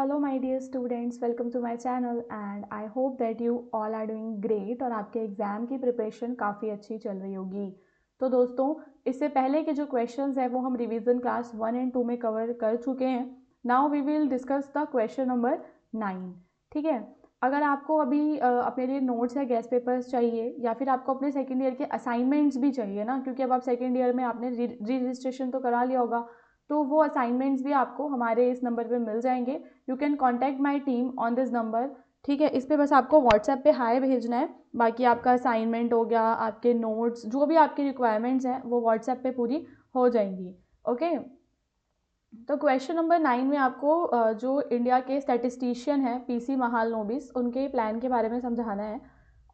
Hello my dear students, welcome to my channel and I hope that you all are doing great और आपके exam की preparation काफ़ी अच्छी चल रही होगी। तो दोस्तों, इससे पहले के जो क्वेश्चंस हैं वो हम रिवीजन क्लास 1 एंड 2 में कवर कर चुके हैं। Now we will discuss the question number 9। ठीक है। अगर आपको अभी अपने लिए नोट्स या गेस्ट पेपर्स चाहिए या फिर आपको अपने सेकेंड ईयर के असाइनमेंट्स भी चाहिए ना, क्योंकि अब आप सेकेंड ईयर में आपने री रजिस्ट्रेशन तो करा लिया होगा, तो वो असाइनमेंट्स भी आपको हमारे इस नंबर पे मिल जाएंगे। You can contact my team on this number. ठीक है, इस पर बस आपको व्हाट्सएप पे हाय भेजना है। बाकी आपका असाइनमेंट हो गया, आपके नोट्स, जो भी आपकी रिक्वायरमेंट्स हैं वो व्हाट्सएप पे पूरी हो जाएंगी। ओके। तो क्वेश्चन नंबर 9 में आपको जो इंडिया के स्टैटिस्टिशियन हैं पीसी महालनोबिस, उनके प्लान के बारे में समझाना है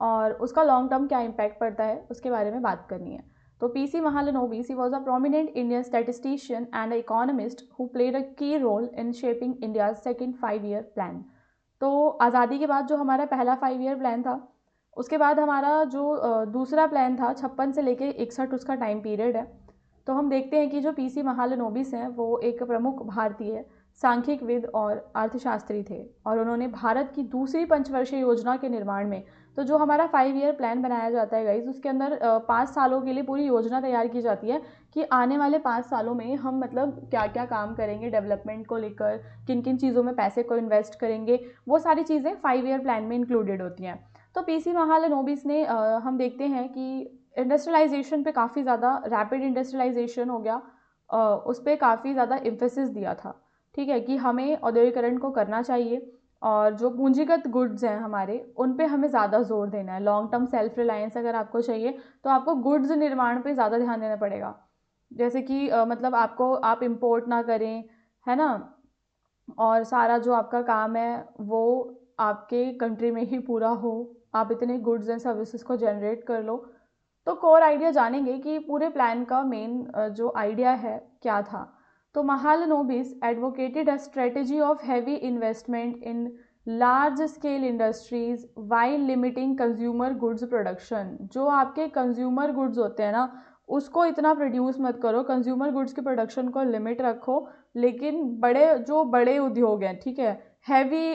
और उसका लॉन्ग टर्म क्या इम्पैक्ट पड़ता है उसके बारे में बात करनी है। तो PC Mahalanobis, he was a prominent Indian statistician and economist who played a key role in shaping India second 5 year plan. तो आज़ादी के बाद जो हमारा पहला 5 ईयर प्लान था, उसके बाद हमारा जो दूसरा प्लान था 56 से लेके 61, उसका टाइम पीरियड है। तो हम देखते हैं कि जो पीसी महालनोबिस हैं वो एक प्रमुख भारतीय सांख्यिकविद और अर्थशास्त्री थे और उन्होंने भारत की दूसरी पंचवर्षीय योजना के निर्माण में, तो जो हमारा 5 ईयर प्लान बनाया जाता है गाइज, उसके अंदर 5 सालों के लिए पूरी योजना तैयार की जाती है कि आने वाले 5 सालों में हम मतलब क्या क्या काम करेंगे डेवलपमेंट को लेकर, किन किन चीज़ों में पैसे को इन्वेस्ट करेंगे, वो सारी चीज़ें 5 ईयर प्लान में इंक्लूडेड होती हैं। तो पीसी महालनोबिस ने हम देखते हैं कि इंडस्ट्रियलाइजेशन पे काफ़ी ज़्यादा, रैपिड इंडस्ट्रियलाइजेशन हो गया, उस पर काफ़ी ज़्यादा एम्फेसिस दिया था। ठीक है, कि हमें औद्योगिकरण को करना चाहिए और जो पूंजीगत गुड्स हैं हमारे, उन पे हमें ज़्यादा जोर देना है। लॉन्ग टर्म सेल्फ रिलायंस अगर आपको चाहिए तो आपको गुड्स निर्माण पे ज़्यादा ध्यान देना पड़ेगा। जैसे कि मतलब आप इम्पोर्ट ना करें, है ना, और सारा जो आपका काम है वो आपके कंट्री में ही पूरा हो, आप इतने गुड्स एंड सर्विसेज को जनरेट कर लो। तो कोर आइडिया जानेंगे कि पूरे प्लान का मेन जो आइडिया है क्या था। तो Mahalanobis advocated a strategy of heavy investment in large scale industries while limiting consumer goods production. जो आपके कंज्यूमर गुड्स होते हैं ना, उसको इतना प्रोड्यूस मत करो, कंज्यूमर गुड्स की प्रोडक्शन को लिमिट रखो, लेकिन बड़े उद्योग हैं, ठीक है, हैवी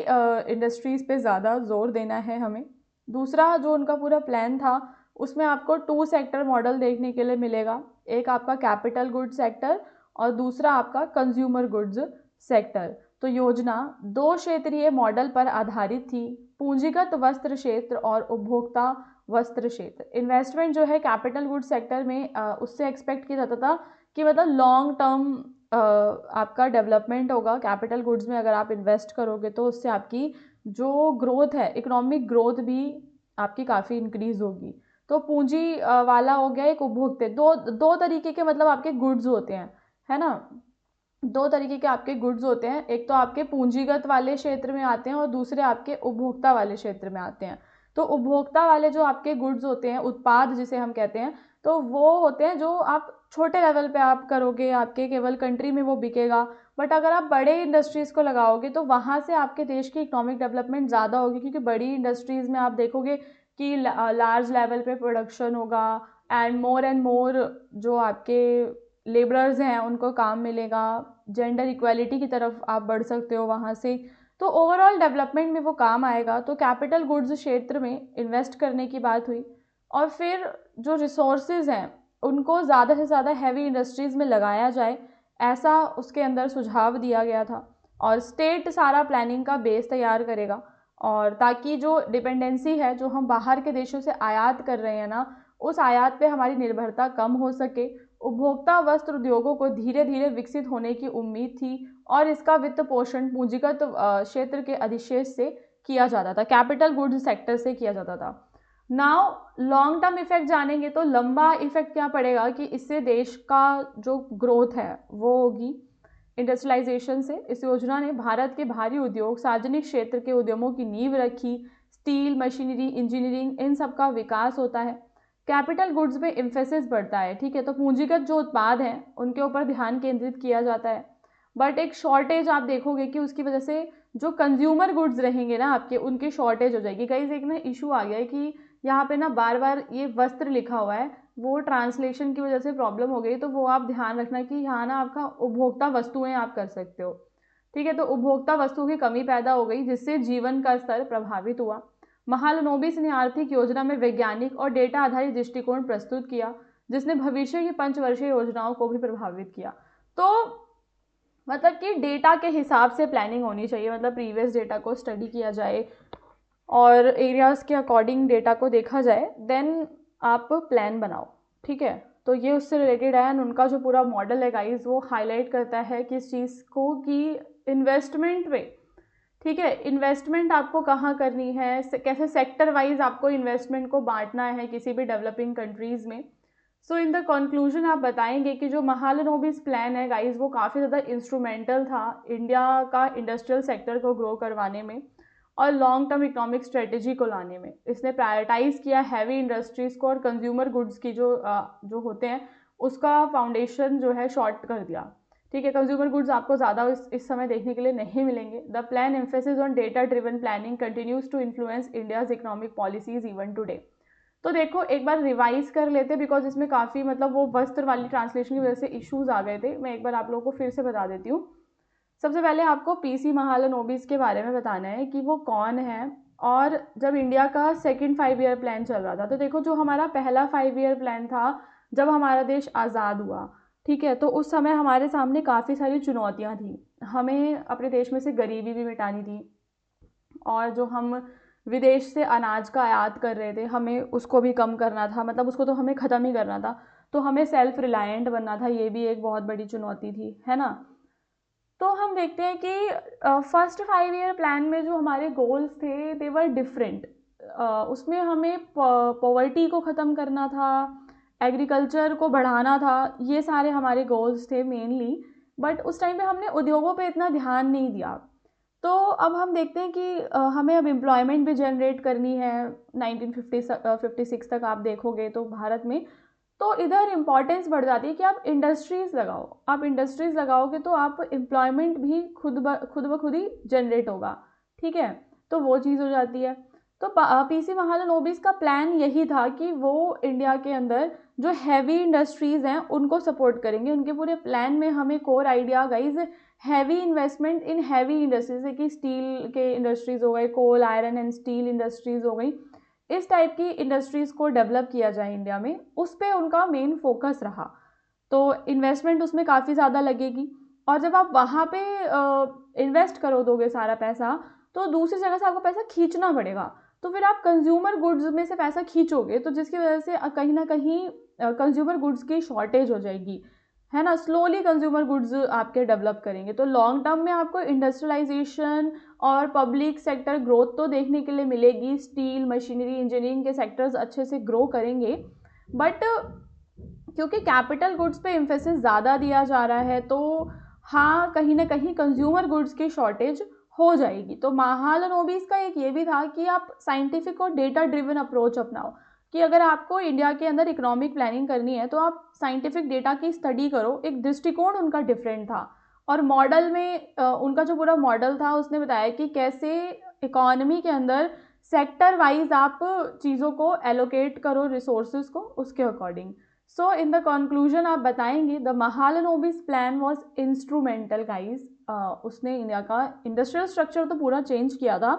इंडस्ट्रीज़ पे ज़्यादा जोर देना है हमें। दूसरा जो उनका पूरा प्लान था, उसमें आपको 2 सेक्टर मॉडल देखने के लिए मिलेगा। एक आपका कैपिटल गुड्स सेक्टर और दूसरा आपका कंज्यूमर गुड्स सेक्टर। तो योजना 2 क्षेत्रीय मॉडल पर आधारित थी, पूंजीगत वस्त्र क्षेत्र और उपभोक्ता वस्त्र क्षेत्र। इन्वेस्टमेंट जो है कैपिटल गुड्स सेक्टर में उससे एक्सपेक्ट किया जाता था कि मतलब लॉन्ग टर्म आपका डेवलपमेंट होगा कैपिटल गुड्स में। अगर आप इन्वेस्ट करोगे तो उससे आपकी जो ग्रोथ है, इकोनॉमिक ग्रोथ भी आपकी काफ़ी इंक्रीज होगी। तो पूंजी वाला हो गया एक उपभोक्ता। दो दो तरीके के मतलब आपके गुड्स होते हैं, है ना। 2 तरीके के आपके गुड्स होते हैं, एक तो आपके पूंजीगत वाले क्षेत्र में आते हैं और दूसरे आपके उपभोक्ता वाले क्षेत्र में आते हैं। तो उपभोक्ता वाले जो आपके गुड्स होते हैं, उत्पाद जिसे हम कहते हैं, तो वो होते हैं जो आप छोटे लेवल पे आप करोगे, आपके केवल कंट्री में वो बिकेगा। बट अगर आप बड़े इंडस्ट्रीज़ को लगाओगे तो वहाँ से आपके देश की इकोनॉमिक डेवलपमेंट ज़्यादा होगी, क्योंकि बड़ी इंडस्ट्रीज़ में आप देखोगे कि लार्ज लेवल पे प्रोडक्शन होगा एंड मोर जो आपके लेबरर्स हैं उनको काम मिलेगा, जेंडर इक्वालिटी की तरफ आप बढ़ सकते हो वहाँ से। तो ओवरऑल डेवलपमेंट में वो काम आएगा। तो कैपिटल गुड्स क्षेत्र में इन्वेस्ट करने की बात हुई और फिर जो रिसोर्सेज हैं उनको ज़्यादा से ज़्यादा हैवी इंडस्ट्रीज़ में लगाया जाए, ऐसा उसके अंदर सुझाव दिया गया था। और स्टेट सारा प्लानिंग का बेस तैयार करेगा, और ताकि जो डिपेंडेंसी है जो हम बाहर के देशों से आयात कर रहे हैं ना, उस आयात पे हमारी निर्भरता कम हो सके। उपभोक्ता वस्त्र उद्योगों को धीरे धीरे विकसित होने की उम्मीद थी और इसका वित्त पोषण पूंजीगत क्षेत्र के अधिशेष से किया जाता था, कैपिटल गुड्स सेक्टर से किया जाता था। नाउ लॉन्ग टर्म इफेक्ट जानेंगे तो लंबा इफेक्ट क्या पड़ेगा कि इससे देश का जो ग्रोथ है वो होगी इंडस्ट्रियलाइजेशन से। इस योजना ने भारत के भारी उद्योग, सार्वजनिक क्षेत्र के उद्यमों की नींव रखी। स्टील, मशीनरी, इंजीनियरिंग, इन सब का विकास होता है। कैपिटल गुड्स पे एम्फेसिस बढ़ता है, ठीक है, तो पूंजीगत जो उत्पाद हैं उनके ऊपर ध्यान केंद्रित किया जाता है। बट एक शॉर्टेज आप देखोगे कि उसकी वजह से जो कंज्यूमर गुड्स रहेंगे ना आपके, उनकी शॉर्टेज हो जाएगी। कहीं एक ना इशू आ गया है कि यहाँ पे ना बार बार ये वस्त्र लिखा हुआ है, वो ट्रांसलेशन की वजह से प्रॉब्लम हो गई, तो वो आप ध्यान रखना कि यहाँ ना आपका उपभोक्ता वस्तुएं आप कर सकते हो। ठीक है, तो उपभोक्ता वस्तु की कमी पैदा हो गई जिससे जीवन का स्तर प्रभावित हुआ। महालनोबिस ने आर्थिक योजना में वैज्ञानिक और डेटा आधारित दृष्टिकोण प्रस्तुत किया जिसने भविष्य की पंचवर्षीय योजनाओं को भी प्रभावित किया। तो मतलब कि डेटा के हिसाब से प्लानिंग होनी चाहिए, मतलब प्रीवियस डेटा को स्टडी किया जाए और एरियाज़ के अकॉर्डिंग डेटा को देखा जाए, देन आप प्लान बनाओ। ठीक है, तो ये उससे रिलेटेड है एंड उनका जो पूरा मॉडल है गाइज वो हाईलाइट करता है किस चीज़ को कि इन्वेस्टमेंट पे। ठीक है, इन्वेस्टमेंट आपको कहाँ करनी है, कैसे सेक्टर वाइज आपको इन्वेस्टमेंट को बांटना है किसी भी डेवलपिंग कंट्रीज़ में। सो इन द कंक्लूजन आप बताएंगे कि जो महालनोबिस प्लान है गाइज वो काफ़ी ज़्यादा इंस्ट्रूमेंटल था इंडिया का इंडस्ट्रियल सेक्टर को ग्रो करवाने में और लॉन्ग टर्म इकोनॉमिक स्ट्रेटेजी को लाने में। इसने प्रायोरिटाइज किया हैवी इंडस्ट्रीज़ को और कंज्यूमर गुड्स की जो होते हैं उसका फाउंडेशन जो है शॉर्ट कर दिया। ठीक है, कंज्यूमर गुड्स आपको ज़्यादा इस समय देखने के लिए नहीं मिलेंगे। The plan emphasis on data driven planning continues to influence India's economic policies even today. तो देखो एक बार रिवाइज कर लेते बिकॉज इसमें काफ़ी मतलब वो वस्त्र वाली ट्रांसलेशन की वजह से इश्यूज आ गए थे। मैं एक बार आप लोगों को फिर से बता देती हूँ। सबसे पहले आपको पीसी महालनोबिस के बारे में बताना है कि वो कौन है और जब इंडिया का सेकंड 5 ईयर प्लान चल रहा था। तो देखो जो हमारा पहला 5 ईयर प्लान था जब हमारा देश आज़ाद हुआ, ठीक है, तो उस समय हमारे सामने काफ़ी सारी चुनौतियाँ थी। हमें अपने देश में से गरीबी भी मिटानी थी और जो हम विदेश से अनाज का आयात कर रहे थे हमें उसको भी कम करना था, मतलब उसको तो हमें ख़त्म ही करना था। तो हमें सेल्फ रिलायंट बनना था, ये भी एक बहुत बड़ी चुनौती थी, है ना। तो हम देखते हैं कि फर्स्ट 5 ईयर प्लान में जो हमारे गोल्स थे दे वर डिफरेंट। उसमें हमें पॉवर्टी को ख़त्म करना था, एग्रीकल्चर को बढ़ाना था, ये सारे हमारे गोल्स थे मेनली। बट उस टाइम पे हमने उद्योगों पे इतना ध्यान नहीं दिया। तो अब हम देखते हैं कि हमें अब एम्प्लॉयमेंट भी जनरेट करनी है। 1956 तक आप देखोगे तो भारत में तो इधर इम्पॉर्टेंस बढ़ जाती है कि आप इंडस्ट्रीज़ लगाओ। आप इंडस्ट्रीज़ लगाओगे तो आप एम्प्लॉयमेंट भी खुद ब खुद ही जनरेट होगा। ठीक है, तो वो चीज़ हो जाती है। तो पीसी महालनोबिस का प्लान यही था कि वो इंडिया के अंदर जो हैवी इंडस्ट्रीज़ हैं उनको सपोर्ट करेंगे। उनके पूरे प्लान में हमें core idea guys heavy investment in heavy industries, जैसे कि स्टील के इंडस्ट्रीज़ हो गए, कोल आयरन एंड स्टील इंडस्ट्रीज़ हो गई, इस टाइप की इंडस्ट्रीज़ को डेवलप किया जाए इंडिया में, उस पर उनका मेन फोकस रहा। तो इन्वेस्टमेंट उसमें काफ़ी ज़्यादा लगेगी और जब आप वहाँ पे इन्वेस्ट करो दोगे सारा पैसा तो दूसरी जगह से आपको पैसा खींचना पड़ेगा। तो फिर आप कंज्यूमर गुड्स में से पैसा खींचोगे तो जिसकी वजह से कहीं ना कहीं कंज्यूमर गुड्स की शॉर्टेज हो जाएगी, है ना। स्लोली कंज्यूमर गुड्स आपके डेवलप करेंगे तो लॉन्ग टर्म में आपको इंडस्ट्रियलाइजेशन और पब्लिक सेक्टर ग्रोथ तो देखने के लिए मिलेगी। स्टील, मशीनरी, इंजीनियरिंग के सेक्टर्स अच्छे से ग्रो करेंगे। बट क्योंकि कैपिटल गुड्स पे एम्फेसिस ज़्यादा दिया जा रहा है तो हाँ कहीं ना कहीं कंज्यूमर गुड्स की शॉर्टेज हो जाएगी। तो महालनोबिस का एक ये भी था कि आप साइंटिफिक और डेटा ड्रिवन अप्रोच अपनाओ कि अगर आपको इंडिया के अंदर इकोनॉमिक प्लानिंग करनी है तो आप साइंटिफिक डेटा की स्टडी करो। एक दृष्टिकोण उनका डिफरेंट था और मॉडल में उनका जो पूरा मॉडल था उसने बताया कि कैसे इकोनॉमी के अंदर सेक्टर वाइज आप चीज़ों को एलोकेट करो रिसोर्सेज को उसके according. So in the conclusion आप बताएंगे the Mahalanobis plan was instrumental guys. उसने इंडिया का इंडस्ट्रियल स्ट्रक्चर तो पूरा चेंज किया था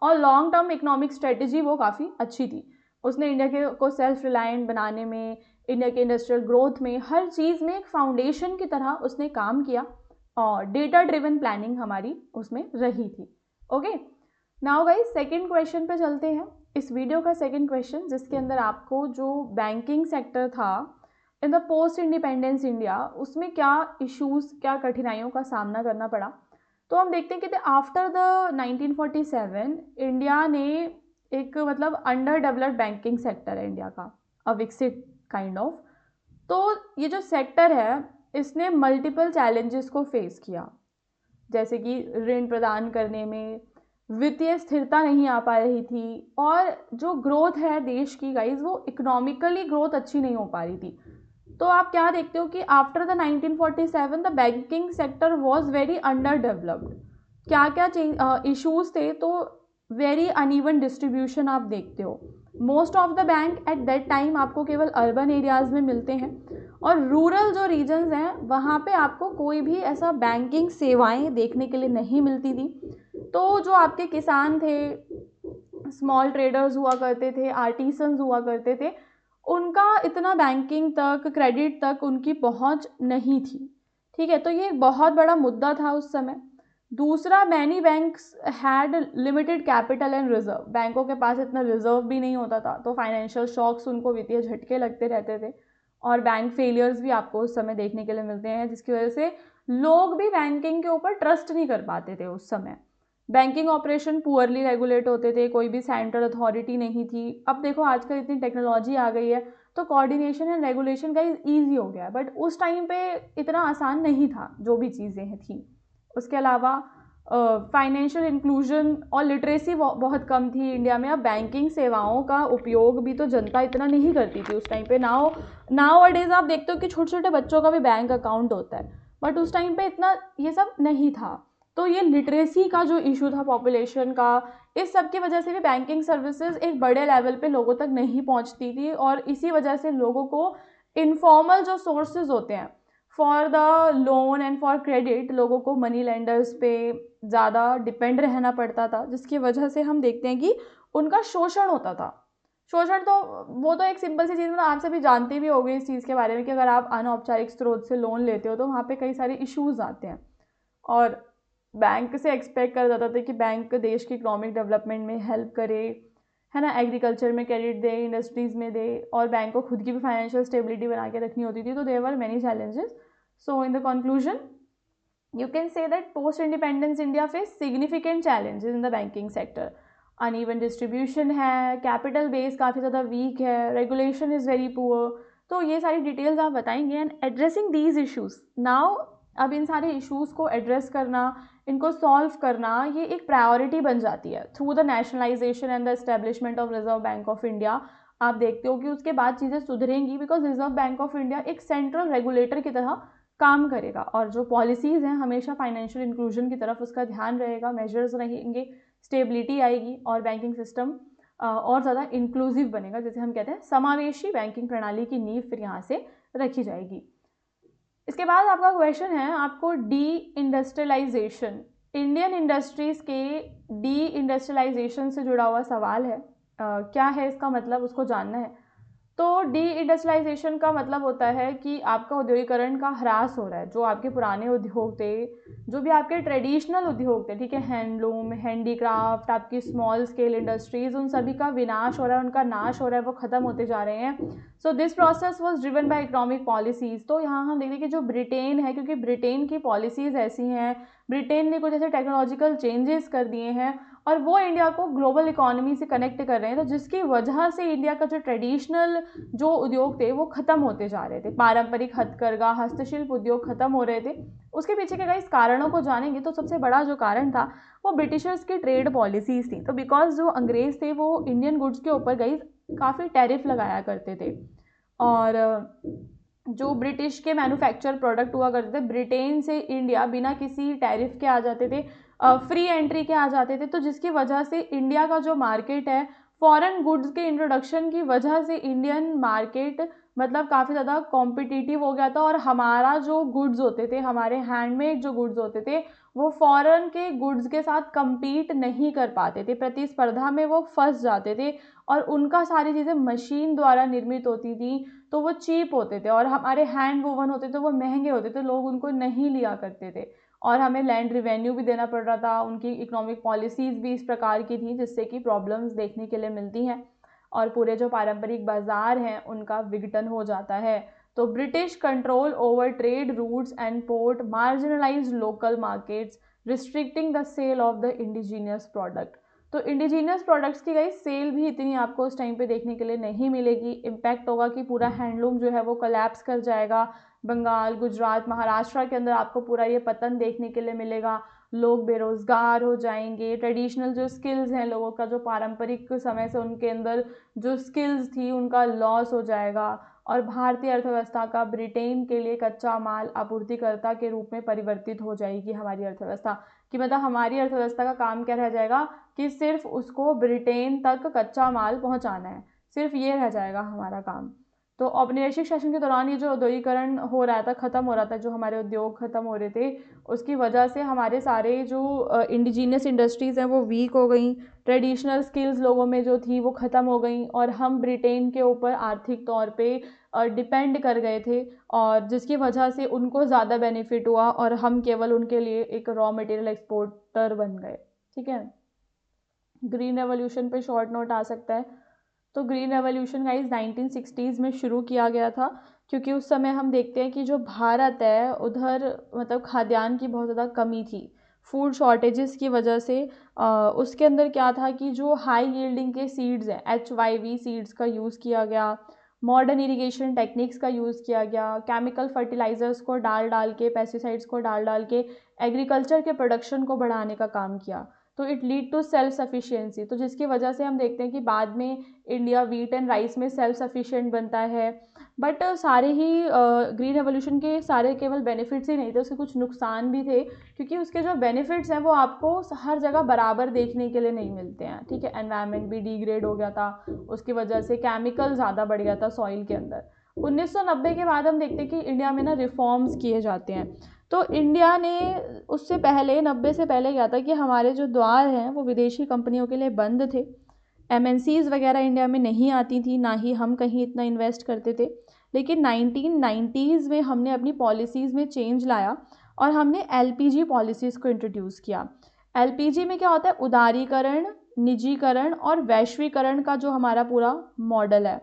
और लॉन्ग टर्म इकोनॉमिक स्ट्रेटेजी वो काफ़ी अच्छी थी। उसने इंडिया के को सेल्फ रिलायंट बनाने में, इंडिया के इंडस्ट्रियल ग्रोथ में, हर चीज़ में एक फाउंडेशन की तरह उसने काम किया और डेटा ड्रिवन प्लानिंग हमारी उसमें रही थी। Okay, now guys second question पे चलते हैं। इस वीडियो का सेकंड क्वेश्चन जिसके अंदर आपको जो बैंकिंग सेक्टर था in the post independence India उसमें क्या इश्यूज, क्या कठिनाइयों का सामना करना पड़ा। तो हम देखते हैं कि आफ्टर द 1947 इंडिया ने एक मतलब अंडर डेवलप्ड बैंकिंग सेक्टर है इंडिया का, अविकसित काइंड ऑफ। तो ये जो सेक्टर है इसने मल्टीपल चैलेंजेस को फेस किया, जैसे कि ऋण प्रदान करने में वित्तीय स्थिरता नहीं आ पा रही थी और जो ग्रोथ है देश की गाइज वो इकोनॉमिकली ग्रोथ अच्छी नहीं हो पा रही थी। तो आप क्या देखते हो कि after the 1947 the banking sector was very under developed. क्या क्या इश्यूज थे, तो वेरी अनइवन डिस्ट्रीब्यूशन आप देखते हो। Most of the bank at that time आपको केवल अर्बन एरियाज़ में मिलते हैं और रूरल जो रीजन्स हैं वहाँ पे आपको कोई भी ऐसा बैंकिंग सेवाएं देखने के लिए नहीं मिलती थी। तो जो आपके किसान थे, स्मॉल ट्रेडर्स हुआ करते थे, आर्टिसंस हुआ करते थे, उनका इतना बैंकिंग तक, क्रेडिट तक उनकी पहुंच नहीं थी। ठीक है, तो ये एक बहुत बड़ा मुद्दा था उस समय। दूसरा, many banks had limited capital and reserve, बैंकों के पास इतना रिजर्व भी नहीं होता था, तो फाइनेंशियल शॉक्स, उनको वित्तीय झटके लगते रहते थे और बैंक फेलियर्स भी आपको उस समय देखने के लिए मिलते हैं, जिसकी वजह से लोग भी बैंकिंग के ऊपर ट्रस्ट नहीं कर पाते थे उस समय। बैंकिंग ऑपरेशन पुअरली रेगुलेट होते थे, कोई भी सेंट्रल अथॉरिटी नहीं थी। अब देखो आजकल इतनी टेक्नोलॉजी आ गई है तो कोऑर्डिनेशन एंड रेगुलेशन का ईजी हो गया है, बट उस टाइम पे इतना आसान नहीं था जो भी चीज़ें थी। उसके अलावा फाइनेंशियल इंक्लूजन और लिटरेसी बहुत कम थी इंडिया में। अब बैंकिंग सेवाओं का उपयोग भी तो जनता इतना नहीं करती थी उस टाइम पे। नाउ अडेज आप देखते हो कि छोटे छोटे बच्चों का भी बैंक अकाउंट होता है, बट उस टाइम पे इतना ये सब नहीं था। तो ये लिटरेसी का जो इशू था पॉपुलेशन का, इस सब की वजह से भी बैंकिंग सर्विसेज एक बड़े लेवल पे लोगों तक नहीं पहुंचती थी, और इसी वजह से लोगों को इनफॉर्मल जो सोर्सेज होते हैं for the loan and for credit, लोगों को मनी लेंडर्स पे ज़्यादा डिपेंड रहना पड़ता था, जिसकी वजह से हम देखते हैं कि उनका शोषण होता था। शोषण तो वो तो एक सिंपल सी चीज़, मतलब आप सभी जानते भी होंगे इस चीज़ के बारे में कि अगर आप अनौपचारिक स्रोत से लोन लेते हो तो वहाँ पे कई सारे इश्यूज आते हैं, और बैंक से एक्सपेक्ट करा जाता था कि बैंक देश की इकोनॉमिक डेवलपमेंट में हेल्प करे, है ना, एग्रीकल्चर में क्रेडिट दे, इंडस्ट्रीज़ में दे, और बैंक को खुद की भी फाइनेंशियल स्टेबिलिटी बना के रखनी होती थी। तो there were many challenges. So in the conclusion you can say that post independence India faced significant challenges in the banking sector. Uneven distribution है, capital base काफ़ी ज़्यादा weak है, regulation is very poor। तो ये सारी details आप बताएंगे। And addressing these issues now, अब इन सारे इश्यूज को एड्रेस करना, इनको सॉल्व करना, ये एक प्रायोरिटी बन जाती है through the nationalisation and the establishment of Reserve Bank of India. आप देखते हो कि उसके बाद चीज़ें सुधरेंगी, because Reserve Bank of India एक सेंट्रल रेगुलेटर की तरह काम करेगा, और जो पॉलिसीज़ हैं हमेशा फाइनेंशियल इंक्लूजन की तरफ उसका ध्यान रहेगा, मेजर्स रहेंगे, स्टेबिलिटी आएगी, और बैंकिंग सिस्टम और ज़्यादा इंक्लूसिव बनेगा, जैसे हम कहते हैं समावेशी बैंकिंग प्रणाली की नींव फिर यहाँ से रखी जाएगी। इसके बाद आपका क्वेश्चन है आपको डी इंडस्ट्रियलाइजेशन, इंडियन इंडस्ट्रीज़ के डी इंडस्ट्रियलाइजेशन से जुड़ा हुआ सवाल है। क्या है इसका मतलब, उसको जानना है। तो डी इंडस्ट्रियलाइजेशन का मतलब होता है कि आपका औद्योगिकरण का ह्रास हो रहा है। जो आपके पुराने उद्योग थे, जो भी आपके ट्रेडिशनल उद्योग थे, ठीक है, हैंडलूम, हैंडीक्राफ्ट, आपकी स्मॉल स्केल इंडस्ट्रीज, उन सभी का विनाश हो रहा है, उनका नाश हो रहा है, वो ख़त्म होते जा रहे हैं। So this process was driven by economic policies. तो यहाँ हम देखते हैं कि जो ब्रिटेन है, क्योंकि ब्रिटेन की पॉलिसीज़ ऐसी हैं, ब्रिटेन ने कुछ ऐसे टेक्नोलॉजिकल चेंजेस कर दिए हैं और वो इंडिया को ग्लोबल इकोनॉमी से कनेक्ट कर रहे हैं, तो जिसकी वजह से इंडिया का जो ट्रेडिशनल जो उद्योग थे वो ख़त्म होते जा रहे थे। पारंपरिक हथकरघा, हस्तशिल्प उद्योग ख़त्म हो रहे थे। उसके पीछे के इस कारणों को जानेंगे तो सबसे बड़ा जो कारण था वो ब्रिटिशर्स की ट्रेड पॉलिसीज़ थी। तो बिकॉज जो अंग्रेज़ थे वो इंडियन गुड्स के ऊपर काफ़ी टैरिफ लगाया करते थे, और जो ब्रिटिश के मैन्युफैक्चर प्रोडक्ट हुआ करते थे ब्रिटेन से इंडिया बिना किसी टैरिफ के आ जाते थे, फ्री एंट्री के आ जाते थे। तो जिसकी वजह से इंडिया का जो मार्केट है, फॉरेन गुड्स के इंट्रोडक्शन की वजह से इंडियन मार्केट मतलब काफ़ी ज़्यादा कॉम्पिटिटिव हो गया था, और हमारा जो गुड्स होते थे, हमारे हैंडमेड जो गुड्स होते थे, वो फॉरेन के गुड्स के साथ compete नहीं कर पाते थे, प्रतिस्पर्धा में वो फंस जाते थे, और उनका सारी चीज़ें मशीन द्वारा निर्मित होती थी, तो वो चीप होते थे, और हमारे हैंड वोवन होते थे वो महंगे होते थे, लोग उनको नहीं लिया करते थे, और हमें लैंड रिवेन्यू भी देना पड़ रहा था। उनकी इकोनॉमिक पॉलिसीज़ भी इस प्रकार की थी जिससे कि प्रॉब्लम्स देखने के लिए मिलती हैं, और पूरे जो पारंपरिक बाज़ार हैं उनका विघटन हो जाता है। तो British control over trade routes and port marginalise local markets, restricting the sale of the indigenous product. तो इंडिजीनियस प्रोडक्ट्स की सेल भी इतनी आपको उस टाइम पे देखने के लिए नहीं मिलेगी। इम्पैक्ट होगा कि पूरा हैंडलूम जो है वो कोलैप्स कर जाएगा। बंगाल, गुजरात, महाराष्ट्र के अंदर आपको पूरा ये पतन देखने के लिए मिलेगा। लोग बेरोज़गार हो जाएंगे। ट्रेडिशनल जो स्किल्स हैं लोगों का, जो पारंपरिक समय से उनके अंदर जो स्किल्स थी, उनका लॉस हो जाएगा, और भारतीय अर्थव्यवस्था का ब्रिटेन के लिए कच्चा माल आपूर्तिकर्ता के रूप में परिवर्तित हो जाएगी हमारी अर्थव्यवस्था। कि मतलब हमारी अर्थव्यवस्था का काम क्या रह जाएगा कि सिर्फ उसको ब्रिटेन तक कच्चा माल पहुंचाना है, सिर्फ ये रह जाएगा हमारा काम। तो औपनिवेशिक शासन के दौरान ये जो औद्योगिकरण हो रहा था, ख़त्म हो रहा था, जो हमारे उद्योग ख़त्म हो रहे थे, उसकी वजह से हमारे सारे जो इंडिजीनियस इंडस्ट्रीज़ हैं वो वीक हो गई, ट्रेडिशनल स्किल्स लोगों में जो थी वो ख़त्म हो गई, और हम ब्रिटेन के ऊपर आर्थिक तौर पे डिपेंड कर गए थे, और जिसकी वजह से उनको ज़्यादा बेनिफिट हुआ और हम केवल उनके लिए एक रॉ मटेरियल एक्सपोर्टर बन गए। ठीक है, ग्रीन रेवोल्यूशन पे शॉर्ट नोट आ सकता है। तो ग्रीन रेवोल्यूशन गाइस 1960s में शुरू किया गया था, क्योंकि उस समय हम देखते हैं कि जो भारत है उधर मतलब खाद्यान्न की बहुत ज़्यादा कमी थी, फूड शॉर्टेजेस की वजह से। उसके अंदर क्या था कि जो हाई यील्डिंग के सीड्स हैं, HYV सीड्स का यूज़ किया गया, मॉडर्न इरिगेशन टेक्निक्स का यूज़ किया गया, केमिकल फर्टिलाइजर्स को डाल डाल के, पेस्टिसाइड्स को डाल डाल के एग्रीकल्चर के प्रोडक्शन को बढ़ाने का काम किया। तो it lead to self sufficiency, तो जिसकी वजह से हम देखते हैं कि बाद में इंडिया वीट एंड राइस में सेल्फ सफिशिएंट बनता है। बट सारे ही ग्रीन रेवोल्यूशन के सारे केवल बेनिफिट्स ही नहीं थे, उसके कुछ नुकसान भी थे, क्योंकि उसके जो बेनिफिट्स हैं वो आपको हर जगह बराबर देखने के लिए नहीं मिलते हैं। ठीक है, एनवायरनमेंट भी डिग्रेड हो गया था, उसकी वजह से केमिकल ज़्यादा बढ़ गया था सॉइल के अंदर। 1990 के बाद हम देखते हैं कि इंडिया में ना रिफॉर्म्स किए जाते हैं। तो इंडिया ने उससे पहले 90 से पहले क्या था कि हमारे जो द्वार हैं वो विदेशी कंपनियों के लिए बंद थे, MNCs वगैरह इंडिया में नहीं आती थी, ना ही हम कहीं इतना इन्वेस्ट करते थे। लेकिन 1990s में हमने अपनी पॉलिसीज़ में चेंज लाया और हमने LPG पॉलिसीज़ को इंट्रोड्यूस किया। LPG में क्या होता है, उदारीकरण, निजीकरण और वैश्वीकरण का जो हमारा पूरा मॉडल है।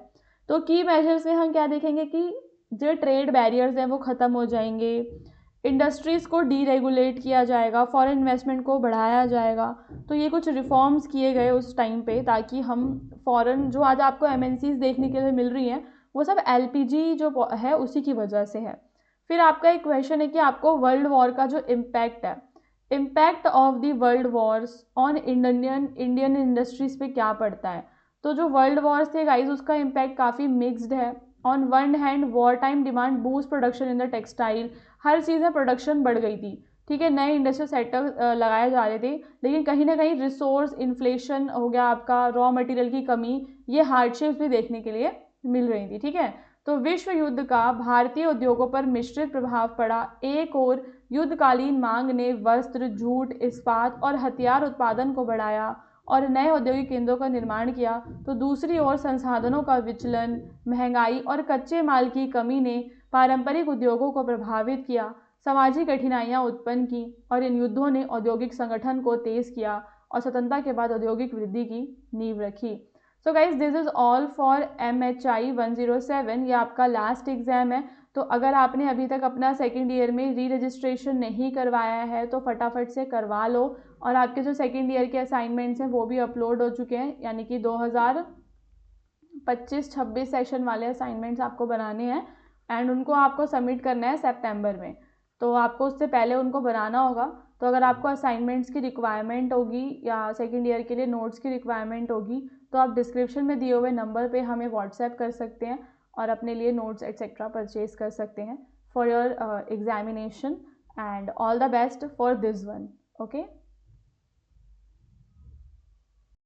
तो की मेजर्स में हम क्या देखेंगे कि जो ट्रेड बैरियर्स हैं वो ख़त्म हो जाएंगे, इंडस्ट्रीज़ को डीरेगुलेट किया जाएगा, फॉरेन इन्वेस्टमेंट को बढ़ाया जाएगा। तो ये कुछ रिफॉर्म्स किए गए उस टाइम पे, ताकि हम फॉरेन जो आज आपको MNCs देखने के लिए मिल रही हैं वो सब LPG जो है उसी की वजह से है। फिर आपका एक क्वेश्चन है कि आपको वर्ल्ड वॉर का जो इम्पैक्ट है, impact of the world wars on Indian industries पे क्या पड़ता है। तो जो वर्ल्ड वॉर्स थे गाइज उसका इम्पैक्ट काफ़ी मिक्स्ड है। On one hand war time demand boost production in the textile, हर चीज़ में प्रोडक्शन बढ़ गई थी। ठीक है, नए इंडस्ट्रियल सेटअप लगाए जा रहे थे, लेकिन कहीं ना कहीं रिसोर्स इन्फ्लेशन हो गया, आपका रॉ मटेरियल की कमी, ये हार्डशिप्स भी देखने के लिए मिल रही थी। ठीक है, तो विश्व युद्ध का भारतीय उद्योगों पर मिश्रित प्रभाव पड़ा। एक और युद्धकालीन मांग ने वस्त्र, जूट, इस्पात और हथियार उत्पादन को बढ़ाया और नए औद्योगिक केंद्रों का निर्माण किया, तो दूसरी ओर संसाधनों का विचलन, महंगाई और कच्चे माल की कमी ने पारंपरिक उद्योगों को प्रभावित किया, सामाजिक कठिनाइयां उत्पन्न की, और इन युद्धों ने औद्योगिक संगठन को तेज किया और स्वतंत्रता के बाद औद्योगिक वृद्धि की नींव रखी। So guys this is all for MHI 107। ये आपका लास्ट एग्जाम है, तो अगर आपने अभी तक अपना सेकेंड ईयर में री रजिस्ट्रेशन नहीं करवाया है तो फटाफट से करवा लो, और आपके जो सेकेंड ईयर के असाइनमेंट्स हैं वो भी अपलोड हो चुके हैं, यानी कि 2025-26 सेशन वाले असाइनमेंट्स आपको बनाने हैं, एंड उनको आपको सबमिट करना है सितंबर में। तो आपको उससे पहले उनको बनाना होगा। तो अगर आपको असाइनमेंट्स की रिक्वायरमेंट होगी या सेकेंड ईयर के लिए नोट्स की रिक्वायरमेंट होगी, तो आप डिस्क्रिप्शन में दिए हुए नंबर पे हमें व्हाट्सएप कर सकते हैं और अपने लिए नोट्स एक्सेट्रा परचेज कर सकते हैं for your examination, and all the best for this one. Okay.